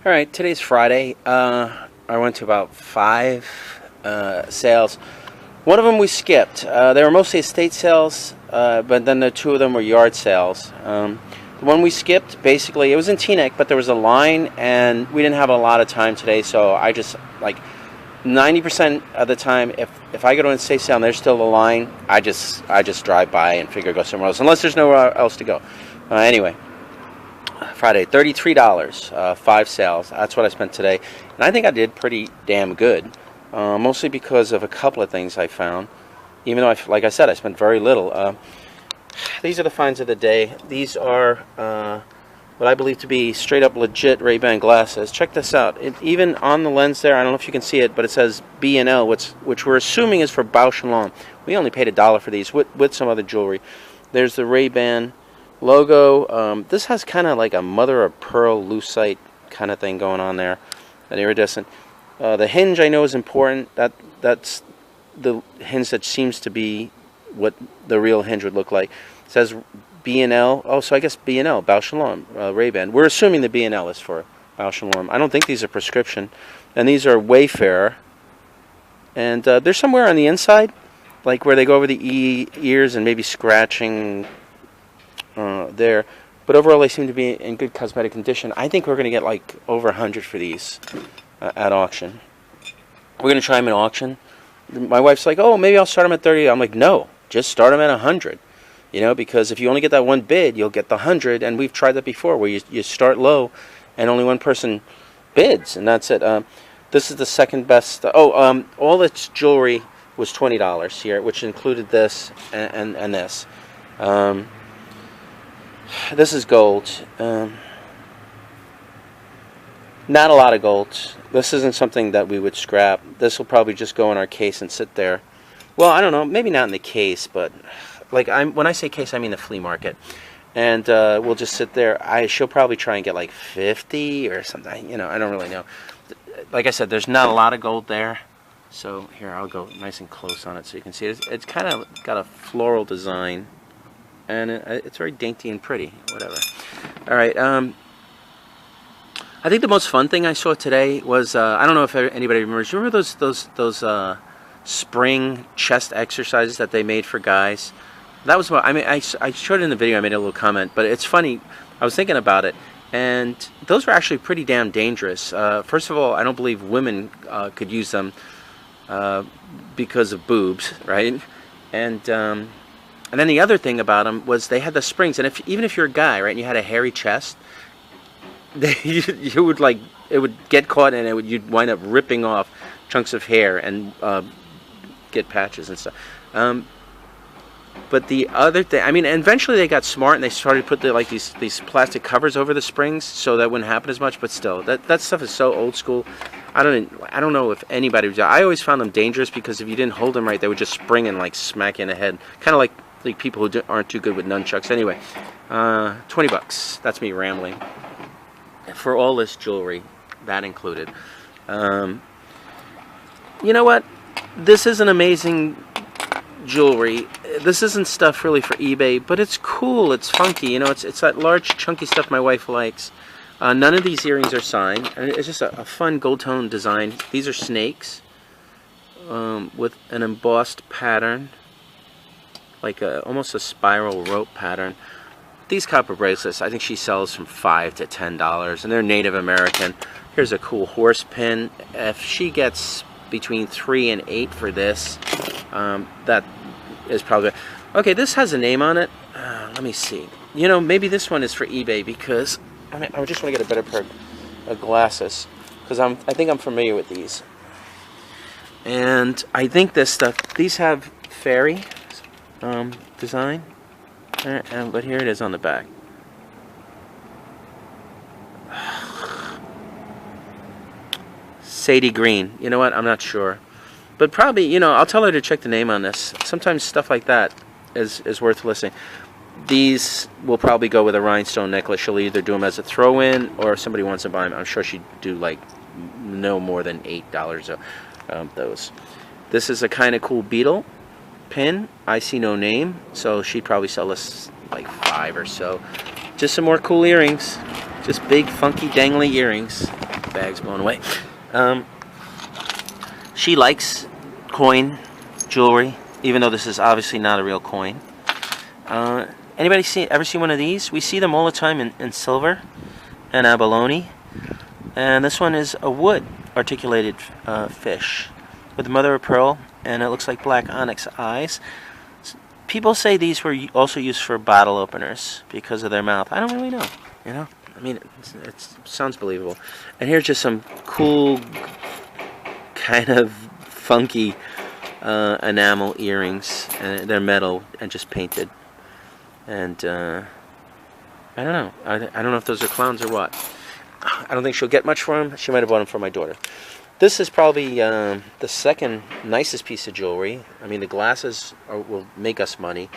Alright, today's Friday. I went to about 5 sales. One of them we skipped. They were mostly estate sales, but then the 2 of them were yard sales. The one we skipped, basically, it was in Teaneck, but there was a line, and we didn't have a lot of time today, so I just, like, 90% of the time, if I go to an estate sale and there's still a line, I just drive by and figure go somewhere else, unless there's nowhere else to go. Anyway. Friday, $33, 5 sales. That's what I spent today, and I think I did pretty damn good, mostly because of a couple of things I found. Even though, like I said, I spent very little. These are the finds of the day. These are what I believe to be straight up legit Ray-Ban glasses. Check this out. Even on the lens there, I don't know if you can see it, but it says B&L, which we're assuming is for Bausch & Lomb. We only paid $1 for these with some other jewelry. There's the Ray-Ban logo. This has kind of like a mother of pearl lucite kind of thing going on there, an iridescent. The hinge I know is important. That's the hinge that seems to be what the real hinge would look like. It says B&L. Oh, so I guess B&L, Bausch & Lomb, Ray-Ban. We're assuming the B&L is for Bausch & Lomb. I don't think these are prescription, and these are Wayfarer. And they're somewhere on the inside, like where they go over the ears and maybe scratching there, but overall they seem to be in good cosmetic condition. I think we're going to get like over 100 for these at auction. We're going to try them at auction. My wife's like, oh, maybe I'll start them at 30. I'm like, no, just start them at 100. You know, because if you only get that one bid, you'll get the 100, and we've tried that before, where you start low, and only one person bids, and that's it. This is the second best. All its jewelry was $20 here, which included this and this. This is gold. Not a lot of gold. This isn't something that we would scrap. This will probably just go in our case and sit there. Well, I don't know. Maybe not in the case, but like when I say case, I mean the flea market. And we'll just sit there. She'll probably try and get like 50 or something. You know, I don't really know. Like I said, there's not a lot of gold there. So here, I'll go nice and close on it so you can see it. It's kind of got a floral design. And it's very dainty and pretty, whatever. All right. I think the most fun thing I saw today was I don't know if anybody remembers. You remember those spring chest exercises that they made for guys? That was what I mean. I showed it in the video. I made a little comment, but it's funny. I was thinking about it, and those were actually pretty damn dangerous. First of all, I don't believe women could use them because of boobs, right? And then the other thing about them was they had the springs, and even if you're a guy, right, and you had a hairy chest, you would like it would get caught, and you'd wind up ripping off chunks of hair and get patches and stuff. But the other thing, I mean, eventually they got smart and they started to put like these plastic covers over the springs so that wouldn't happen as much. But still, that stuff is so old school. I don't know if anybody would. I always found them dangerous because if you didn't hold them right, they would just spring and like smack you in the head, kind of like people who aren't too good with nunchucks. Anyway, $20. That's me rambling. For all this jewelry, that included. You know what? This is an amazing jewelry. This isn't stuff really for eBay, but it's cool. It's funky. You know, it's that large, chunky stuff my wife likes. None of these earrings are signed. It's just a fun gold tone design. These are snakes with an embossed pattern, like almost a spiral rope pattern. These copper bracelets, I think she sells from $5 to $10, and they're Native American. Here's a cool horse pin. If she gets between 3 and 8 for this, that is probably okay. This has a name on it. Let me see. You know, maybe this one is for eBay because I just want to get a better pair of glasses because I think I'm familiar with these. And I think this stuff. These have fairy design, but here it is on the back. Sadie Green. You know what? I'm not sure. But probably, you know, I'll tell her to check the name on this. Sometimes stuff like that is worth listening. These will probably go with a rhinestone necklace. She'll either do them as a throw-in, or if somebody wants to buy them, I'm sure she'd do like no more than $8 of those. This is a kind of cool beetle pin. I see no name, so she'd probably sell this like 5 or so. Just some more cool earrings. Just big, funky, dangly earrings. Bag's blown away. She likes coin jewelry, even though this is obviously not a real coin. Anybody ever seen one of these? We see them all the time in silver and abalone. And this one is a wood articulated fish with mother of pearl, and it looks like black onyx eyes. People say these were also used for bottle openers because of their mouth. I don't really know, you know. I mean, it sounds believable. And here's just some cool, kind of funky enamel earrings. And they're metal and just painted. And I don't know. I don't know if those are clowns or what. I don't think she'll get much for them. She might have bought them for my daughter. This is probably the second nicest piece of jewelry. I mean, the glasses will make us money.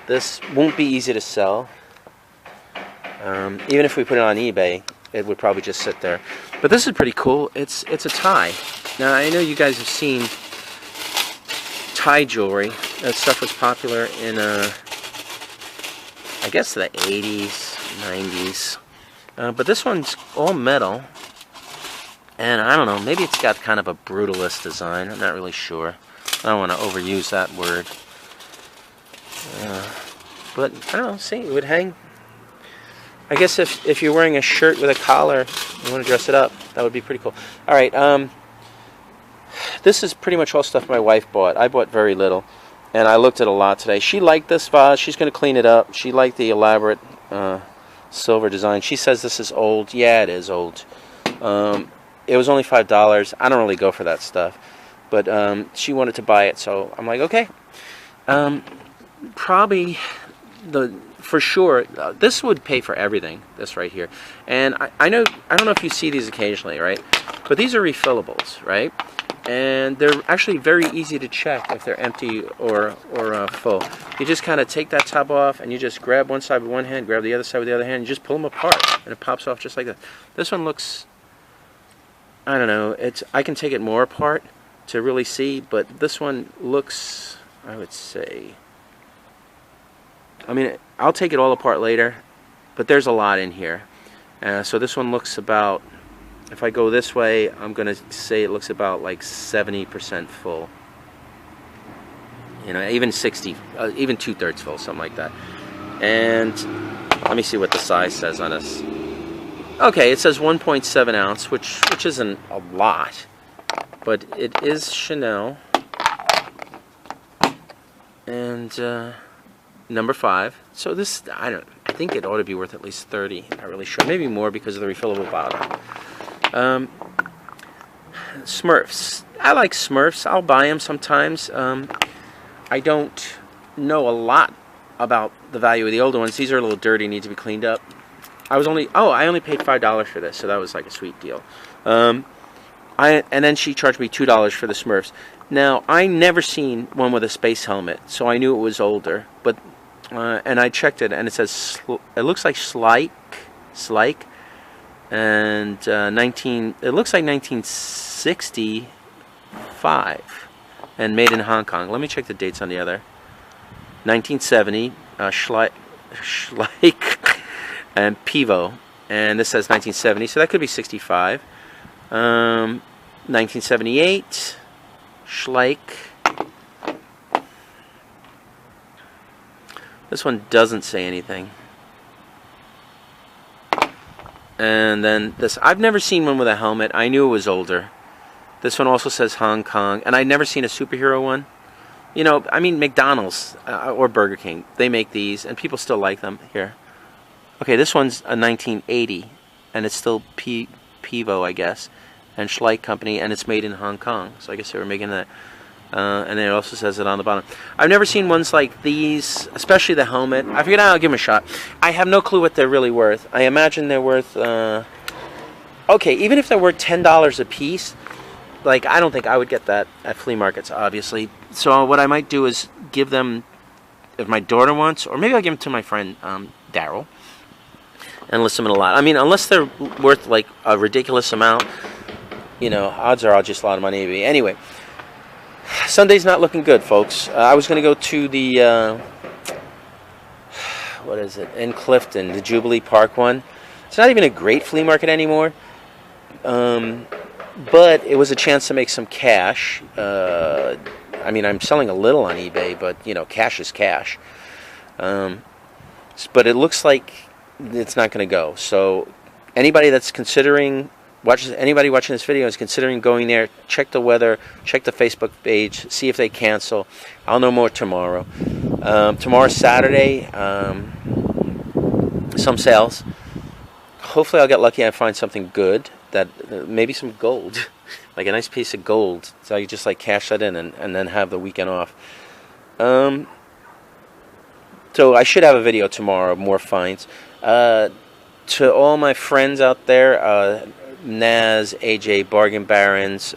This won't be easy to sell. Even if we put it on eBay, it would probably just sit there. But this is pretty cool. It's a tie. Now, I know you guys have seen tie jewelry. That stuff was popular in, I guess, the 80s, 90s. But this one's all metal. And I don't know, maybe it's got kind of a brutalist design. I'm not really sure. I don't want to overuse that word. But, I don't know, see, it would hang. I guess if you're wearing a shirt with a collar, you want to dress it up, that would be pretty cool. Alright, this is pretty much all stuff my wife bought. I bought very little, and I looked at a lot today. She liked this vase. She's going to clean it up. She liked the elaborate silver design. She says this is old. Yeah, it is old. It was only $5. I don't really go for that stuff. But she wanted to buy it, so I'm like, okay. Probably, for sure, this would pay for everything, this right here. And I don't know if you see these occasionally, right? But these are refillables, right? And they're actually very easy to check if they're empty or full. You just kind of take that top off, and you just grab one side with one hand, grab the other side with the other hand, and you just pull them apart, and it pops off just like that. This one looks, I don't know, I can take it more apart to really see, but this one looks, I would say, I mean, I'll take it all apart later, but there's a lot in here. So this one looks about, if I go this way, I'm going to say it looks about like 70% full. You know, even 60, even 2/3 full, something like that. And let me see what the size says on this. Okay, it says 1.7 ounce, which isn't a lot, but it is Chanel. And number 5. So this, I think it ought to be worth at least 30. Not really sure. Maybe more because of the refillable bottle. Smurfs. I like Smurfs. I'll buy them sometimes. I don't know a lot about the value of the older ones. These are a little dirty, need to be cleaned up. I only paid $5 for this, so that was like a sweet deal. And then she charged me $2 for the Smurfs. Now, I never seen one with a space helmet, so I knew it was older. But and I checked it, and it says it looks like Slike, and it looks like 1965, and made in Hong Kong. Let me check the dates on the other. 1970, Schleich and Peyo, and this says 1970, so that could be 65. 1978, Schleich. This one doesn't say anything. And then this, I've never seen one with a helmet. I knew it was older. This one also says Hong Kong, and I've never seen a superhero one. You know, I mean, McDonald's or Burger King, they make these, and people still like them. Here. Okay, this one's a 1980, and it's still Peyo, I guess, and Schleich Company, and it's made in Hong Kong. So I guess they were making that. And then it also says it on the bottom. I've never seen ones like these, especially the helmet. I figured I'll give them a shot. I have no clue what they're really worth. I imagine they're worth, okay, even if they're worth $10 a piece, like, I don't think I would get that at flea markets, obviously. So what I might do is give them, if my daughter wants, or maybe I'll give them to my friend, Daryl, and list them in a lot. I mean, unless they're worth, like, a ridiculous amount, you know, odds are I'll just lot them on eBay. Anyway. Sunday's not looking good, folks. I was going to go to the, what is it, in Clifton, the Jubilee Park one. It's not even a great flea market anymore, but it was a chance to make some cash. I mean, I'm selling a little on eBay, but you know, cash is cash. But it looks like it's not going to go. So anybody that's considering, anybody watching this video is considering going there, check the weather, check the Facebook page, see if they cancel. I'll know more tomorrow. Tomorrow's Saturday. Some sales. Hopefully I'll get lucky and find something good, that maybe some gold, like a nice piece of gold, so I can just like cash that in and then have the weekend off. So I should have a video tomorrow, more finds. To all my friends out there, Naz, AJ, Bargain Barons,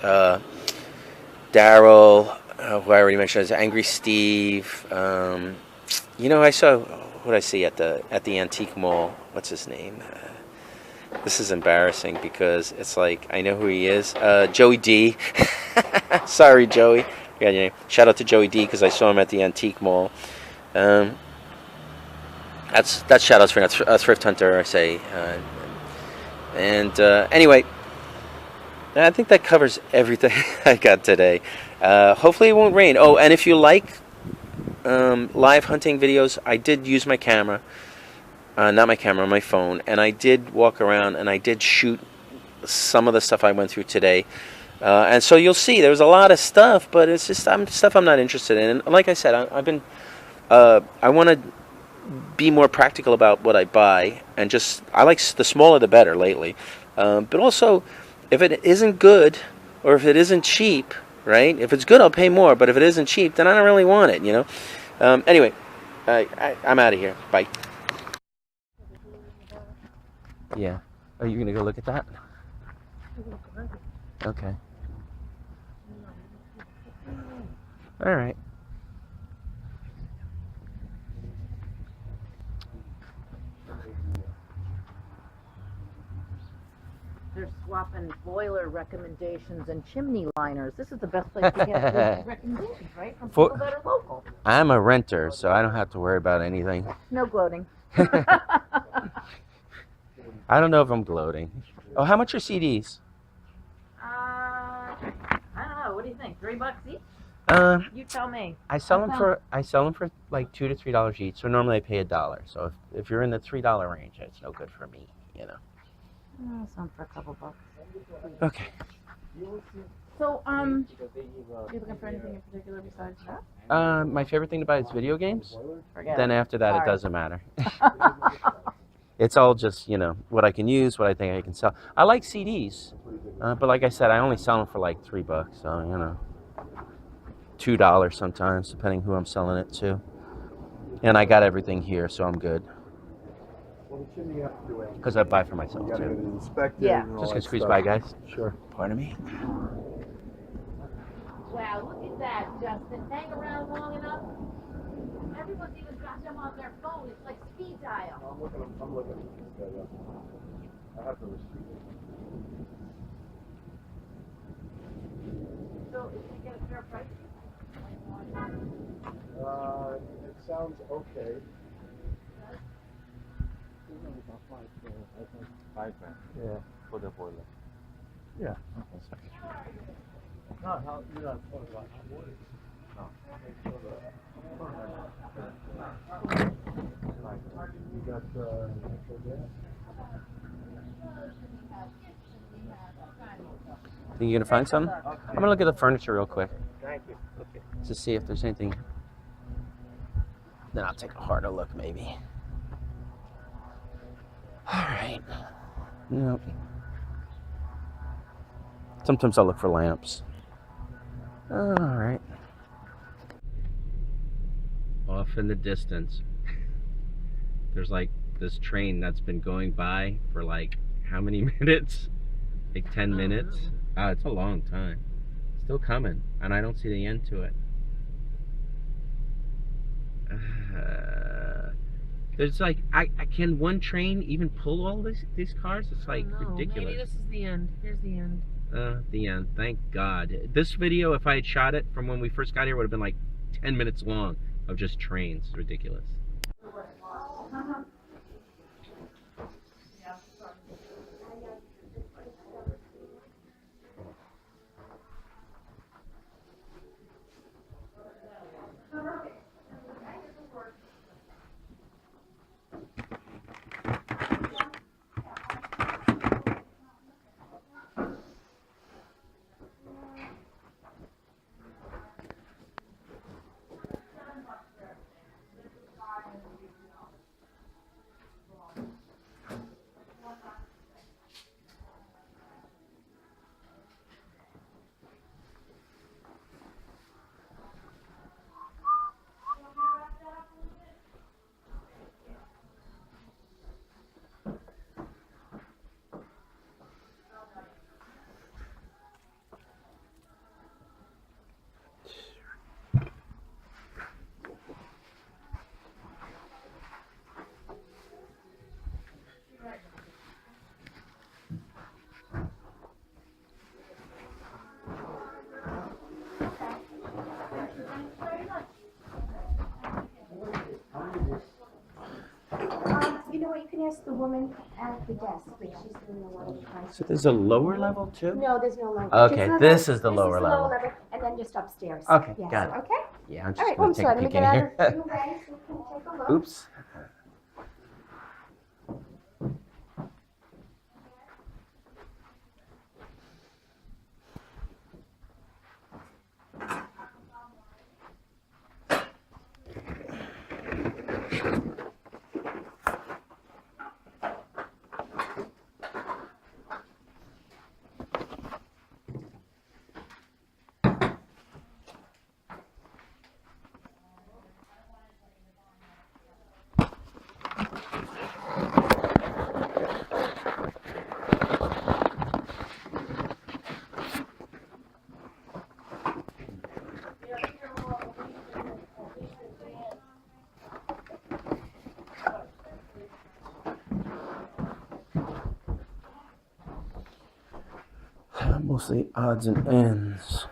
Daryll, who I already mentioned, is Angry Steve. You know, I saw, what did I see at the antique mall? What's his name? This is embarrassing because it's like I know who he is. Joey D. Sorry, Joey. Yeah, yeah. Shout out to Joey D because I saw him at the antique mall. That's shout outs for Thrift Hunter, I say. Anyway, I think that covers everything I got today. Hopefully it won't rain. Oh, and if you like live hunting videos, I did use my camera. Not my camera, my phone, and I did walk around and I did shoot some of the stuff I went through today. And so you'll see there was a lot of stuff, but it's just stuff I'm not interested in. And like I said, I want to be more practical about what I buy, and just I like the smaller the better lately. But also, if it isn't good or if it isn't cheap, right? If it's good, I'll pay more. But if it isn't cheap, then I don't really want it, you know. Anyway, I'm out of here. Bye. Yeah. Are you gonna go look at that? Okay. All right. They're swapping boiler recommendations and chimney liners. This is the best place to get good recommendations, right? From people that are local. I'm a renter, so I don't have to worry about anything. No gloating. I don't know if I'm gloating. Oh, how much are CDs? I don't know. What do you think? $3 each? You tell me. I sell them for like $2 to $3 each. So normally I pay $1. So if you're in the $3 range, it's no good for me, you know. Some for a couple bucks. Okay. So, you looking for anything in particular besides that? My favorite thing to buy is video games. Forget Then it. after that, Sorry. it doesn't matter. It's all just, you know, what I can use, what I think I can sell. I like CDs, but like I said, I only sell them for like $3, so, you know, $2 sometimes, depending who I'm selling it to. And I got everything here, so I'm good. Because I buy for myself, too. Yeah. Just gonna squeeze by, guys. Sure. Pardon me. Wow, look at that, Justin. Hang around long enough. Everyone's even got them on their phone. It's like speed dial. I'm looking at I have the receipt. So, is he get a fair price? It sounds okay. $5 grand. Yeah. For the boiler. Yeah. No, how you're not talking about hot water. No. You got natural gas. Think you're gonna find something? I'm gonna look at the furniture real quick. Thank you. Okay. To see if there's anything. Then I'll take a harder look, maybe. All right. Nope. Sometimes I'll look for lamps. All right. Off in the distance, there's like this train that's been going by for like how many minutes? Like 10 minutes? It's a long time. Still coming, and I don't see the end to it. There's like, can one train even pull all these cars? It's like ridiculous. Maybe this is the end. Here's the end. The end. Thank God. This video, if I had shot it from when we first got here, would have been like 10 minutes long of just trains. Ridiculous. woman at the desk, but she's doing a lot of the price. So there's a lower level too? No, there's no lower. Okay, Just this is the this lower is the level. lower level, and then just upstairs. Okay, yes. got it. Okay. Yeah, I'm All just right. gonna I'm take sorry. a Let me peek get in out here. of the way so we can take a look. Oops. Mostly odds and ends.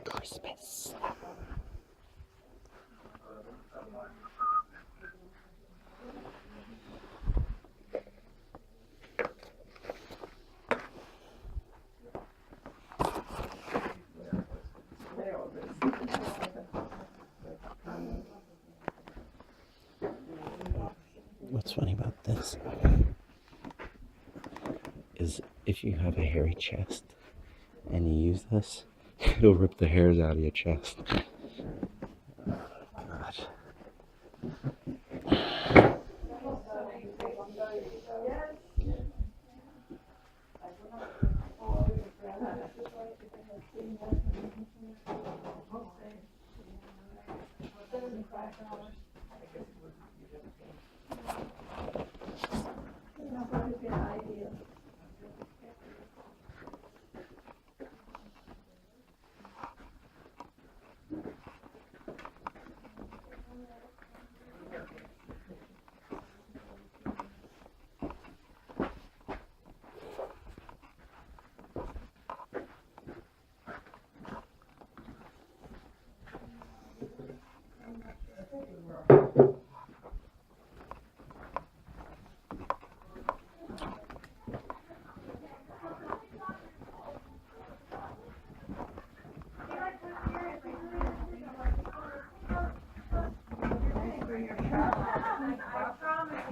Christmas. What's funny about this is if you have a hairy chest and you use this, it'll rip the hairs out of your chest.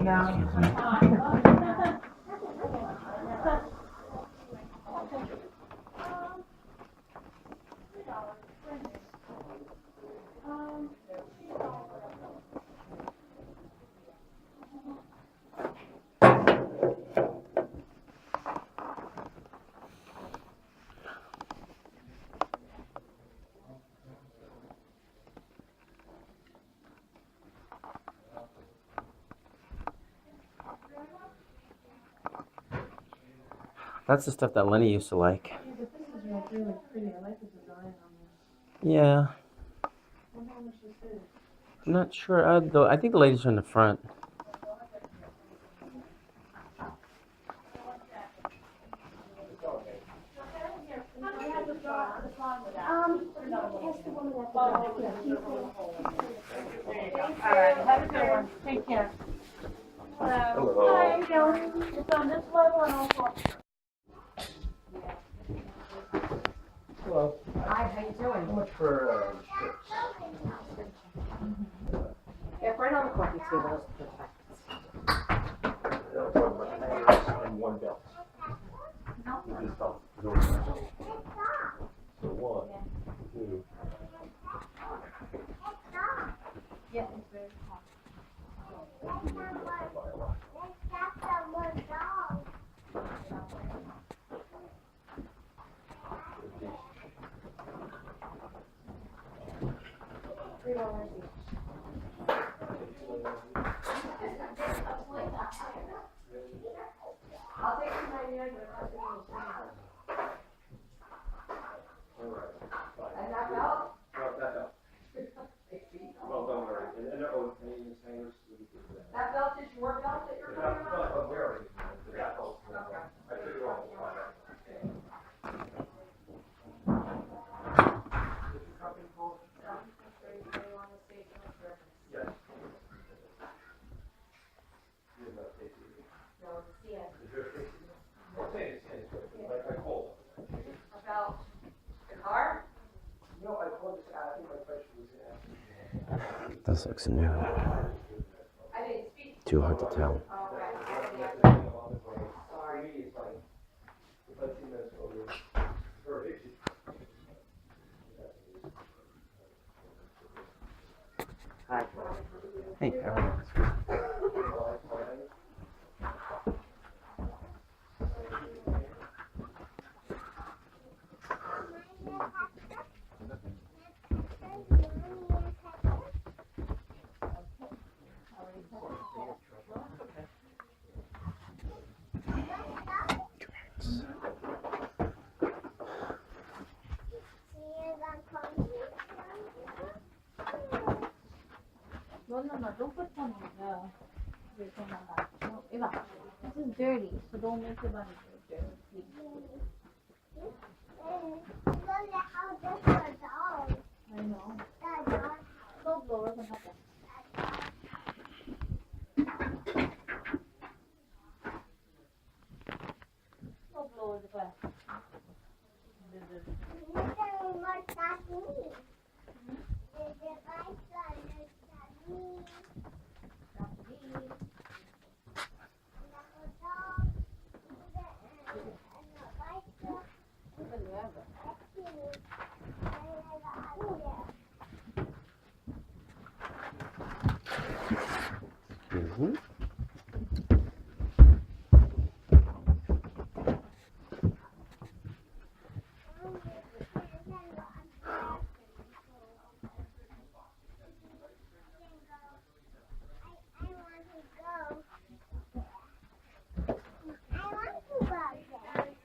God. That's the stuff that Lenny used to like. Yeah, but this is really pretty. I like the design on this. Yeah. I wonder how much this is. I'm not sure. Though I think the ladies are in the front. Ask the woman at the desk. All right, have a good one. Take care. Hello. Hi, how you doing? It's on this level and also. Hello. Hi, how you doing? How much for strips? Yeah, right on the coffee table is perfect. And one belt. No. Just belt. So one, two. Yeah, it's very hot. $3 each. This looks new. Too hard to tell. Hey, everyone's good. No, don't put some in the. No, Eva, this is dirty, so don't make the bunny dirty. I know. Slow blower can help us. Slow blower the best. Mm-hmm.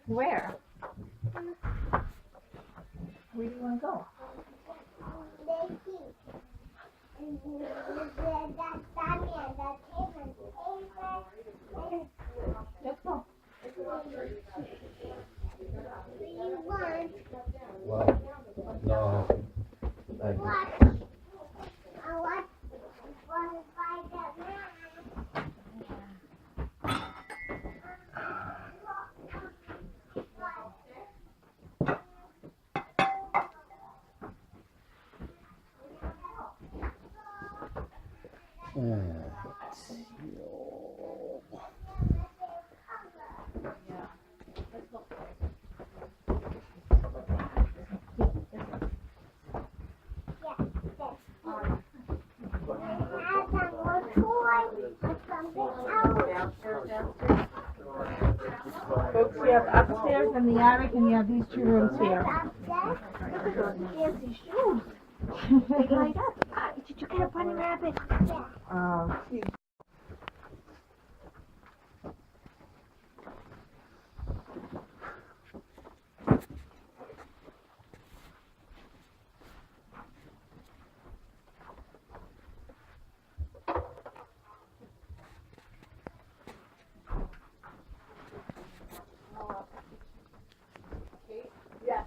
Where? Where do you want to go? Let's go. Well, no. Folks, we have upstairs and the attic, and you have these two rooms here. Look at those fancy shoes. They light up. Did you get a bunny rabbit? Yeah.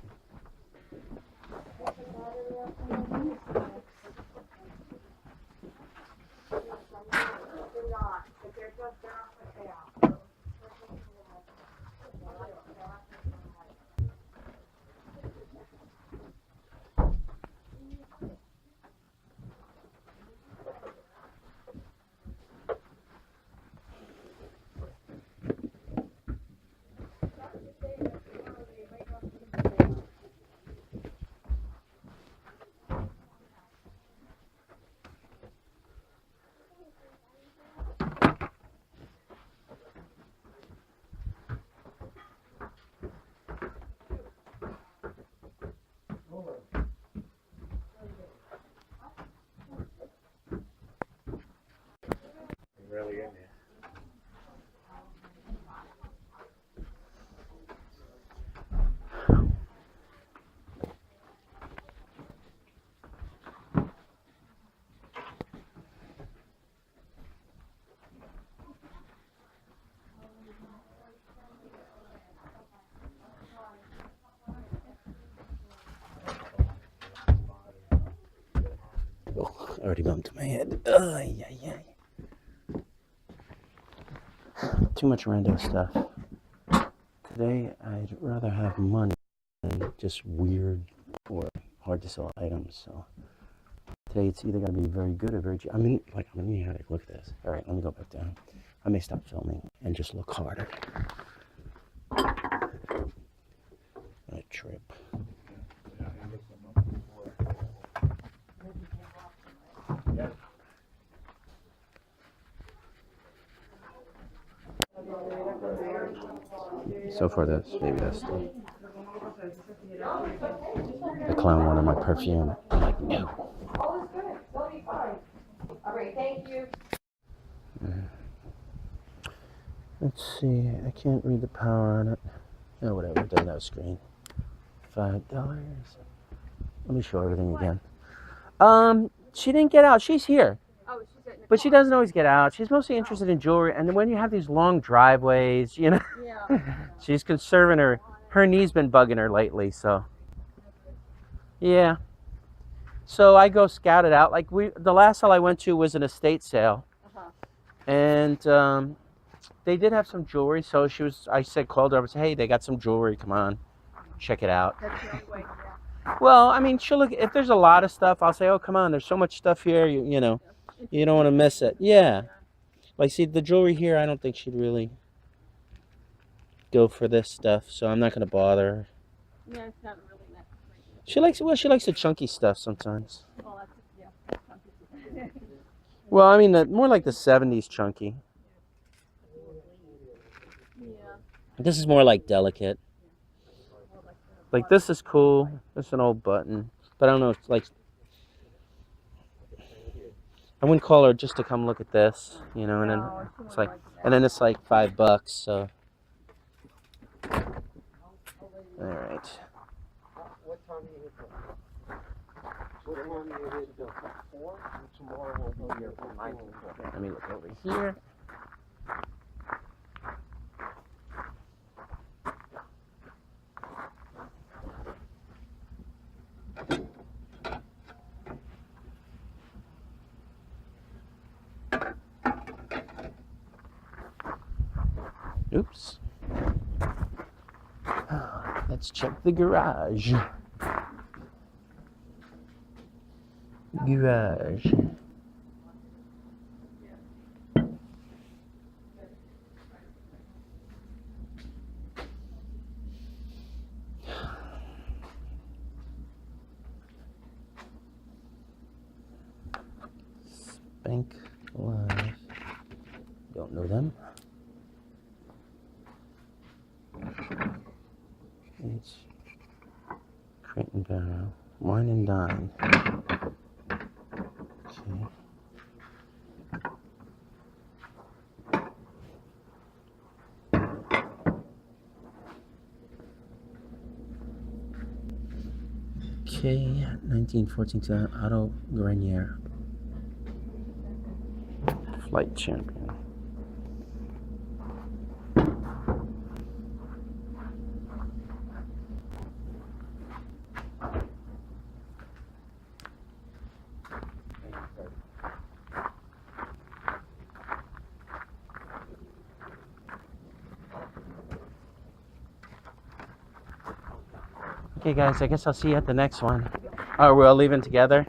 Really in there. Oh, already bumped my head. Too much rando stuff. Today, I'd rather have money than just weird or hard to sell items. So Today it's either going to be very good or very cheap. I mean, like, let me have a look at this. All right, let me go back down. I may stop filming and just look harder. A trip. So far, maybe that's the clown wanted my perfume. I'm like, no. All is good. They'll be fine. All right, thank you. Let's see. I can't read the power on it. Oh, whatever. It doesn't have a screen. $5. Let me show everything again. She didn't get out. She's here. Oh, she's at But she doesn't always get out. She's mostly interested in jewelry. And when you have these long driveways, you know, Yeah. she's conserving her knee's been bugging her lately, so. Yeah. So I go scout it out. Like the last sale I went to was an estate sale. And they did have some jewelry, so I called her up and said, hey, they got some jewelry, come on, check it out. That's the only way. Yeah. Well, I mean, she'll look, if there's a lot of stuff, I'll say, oh, come on, there's so much stuff here, you know, you don't want to miss it. Yeah. Like, see, the jewelry here, I don't think she'd really go for this stuff, so I'm not going to bother her. Yeah, it's not really that. She likes the chunky stuff sometimes. Well, that's, yeah. Well, I mean, more like the 70s chunky. Yeah. This is more like delicate. Like, this is cool. This is an old button. But I don't know, it's like... I wouldn't call her just to come look at this, you know, and then it's like... And then it's like $5, so... Alright. What time are you here till? What time are you here till? 4? And tomorrow we'll go here from 9 to 4. Let me look over here. Oops. Let's check the garage. Garage. Spank Live. Don't know them. It's Crate and Barrel. Wine and Dine. Okay. Okay, 1914 Auto Grenier. Flight Champion. Okay, guys, I guess I'll see you at the next one. Oh, we're all leaving together?